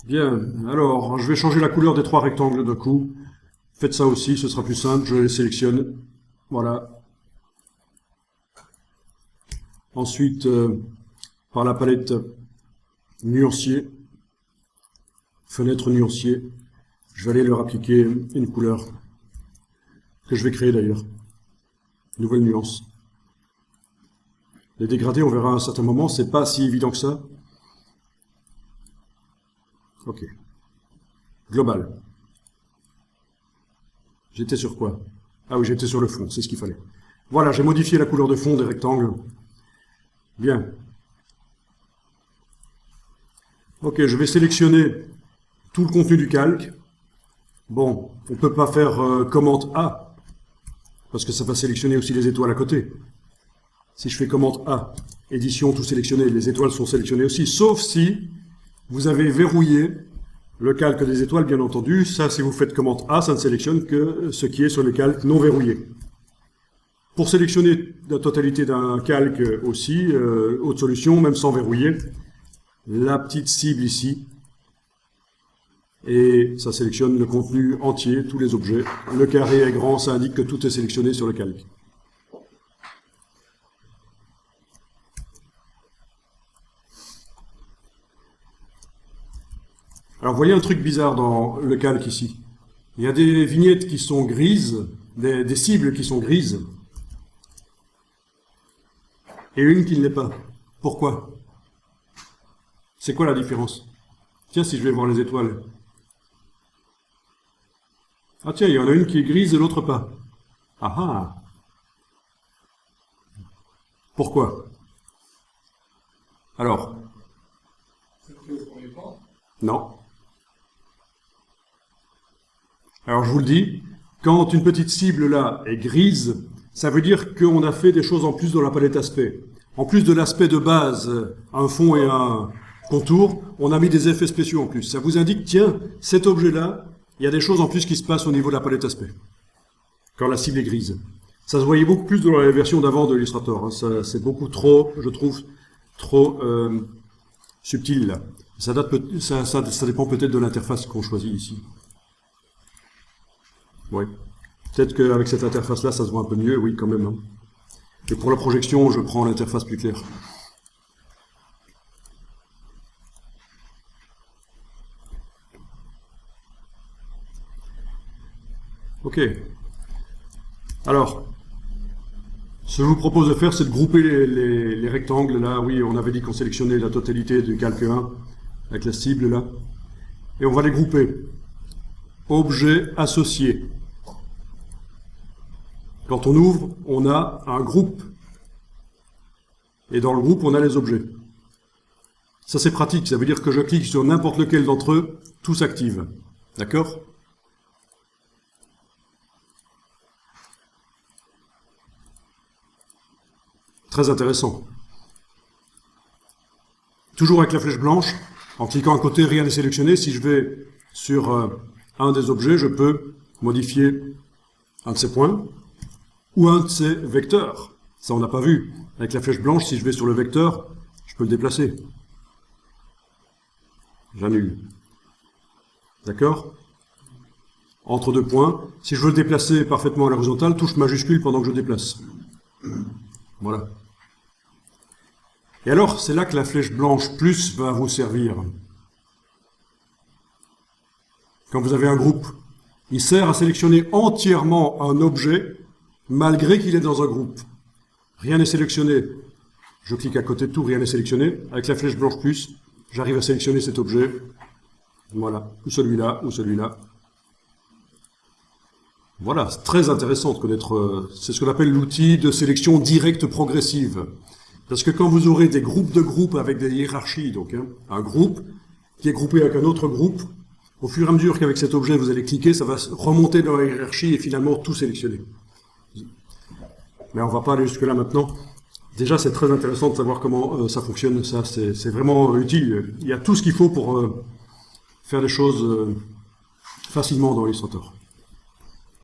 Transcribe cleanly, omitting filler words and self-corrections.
Bien, alors, je vais changer la couleur des trois rectangles d'un coup. Faites ça aussi, ce sera plus simple, je les sélectionne. Voilà. Ensuite, par la palette nuancier, fenêtre nuancier, je vais aller leur appliquer une couleur que je vais créer d'ailleurs. Nouvelle nuance. Les dégradés, on verra à un certain moment, c'est pas si évident que ça. Ok. Global. J'étais sur quoi? Ah oui, j'étais sur le fond, c'est ce qu'il fallait. Voilà, j'ai modifié la couleur de fond des rectangles. Bien. Ok, je vais sélectionner tout le contenu du calque. Bon, on ne peut pas faire commande A, parce que ça va sélectionner aussi les étoiles à côté. Si je fais commande A, édition, tout sélectionné, les étoiles sont sélectionnées aussi, sauf si vous avez verrouillé le calque des étoiles, bien entendu. Ça, si vous faites commande A, ça ne sélectionne que ce qui est sur le calque non verrouillé. Pour sélectionner la totalité d'un calque aussi, autre solution, même sans verrouiller, la petite cible ici, et ça sélectionne le contenu entier, tous les objets. Le carré est grand, ça indique que tout est sélectionné sur le calque. Alors, vous voyez un truc bizarre dans le calque ici. Il y a des vignettes qui sont grises, des cibles qui sont grises, et une qui ne l'est pas. Pourquoi? C'est quoi la différence? Tiens, si je vais voir les étoiles. Ah tiens, il y en a une qui est grise et l'autre pas. Ah ah! Pourquoi? Alors? Non. Alors je vous le dis, quand une petite cible là est grise, ça veut dire qu'on a fait des choses en plus dans la palette aspect. En plus de l'aspect de base, un fond et un contour, on a mis des effets spéciaux en plus. Ça vous indique, tiens, cet objet-là, il y a des choses en plus qui se passent au niveau de la palette aspect. Quand la cible est grise. Ça se voyait beaucoup plus dans la version d'avant de Illustrator. Hein. C'est beaucoup trop, je trouve, trop subtil là. Ça dépend peut-être de l'interface qu'on choisit ici. Oui. Peut-être qu'avec cette interface-là, ça se voit un peu mieux, oui, quand même. Hein. Et pour la projection, je prends l'interface plus claire. Ok. Alors, ce que je vous propose de faire, c'est de grouper les rectangles. Là, oui, on avait dit qu'on sélectionnait la totalité du calque 1, avec la cible, là. Et on va les grouper. Objet associé. Quand on ouvre, on a un groupe. Et dans le groupe, on a les objets. Ça, c'est pratique. Ça veut dire que je clique sur n'importe lequel d'entre eux, tout s'active. D'accord? Très intéressant. Toujours avec la flèche blanche, en cliquant à côté, rien n'est sélectionné. Si je vais sur un des objets, je peux modifier un de ces points ou un de ces vecteurs. Ça, on n'a pas vu. Avec la flèche blanche, si je vais sur le vecteur, je peux le déplacer. J'annule. D'accord? Entre deux points. Si je veux le déplacer parfaitement à l'horizontale, touche majuscule pendant que je déplace. Voilà. Et alors, c'est là que la flèche blanche plus va vous servir. Quand vous avez un groupe, il sert à sélectionner entièrement un objet, malgré qu'il est dans un groupe. Rien n'est sélectionné. Je clique à côté de tout, rien n'est sélectionné. Avec la flèche blanche plus, j'arrive à sélectionner cet objet. Voilà. Ou celui-là, ou celui-là. Voilà, c'est très intéressant de connaître, c'est ce qu'on appelle l'outil de sélection directe progressive. Parce que quand vous aurez des groupes de groupes avec des hiérarchies, donc un groupe qui est groupé avec un autre groupe, au fur et à mesure qu'avec cet objet vous allez cliquer, ça va remonter dans la hiérarchie et finalement tout sélectionner. Mais on ne va pas aller jusque-là maintenant. Déjà, c'est très intéressant de savoir comment ça fonctionne. Ça, c'est vraiment utile. Il y a tout ce qu'il faut pour faire les choses facilement dans Illustrator.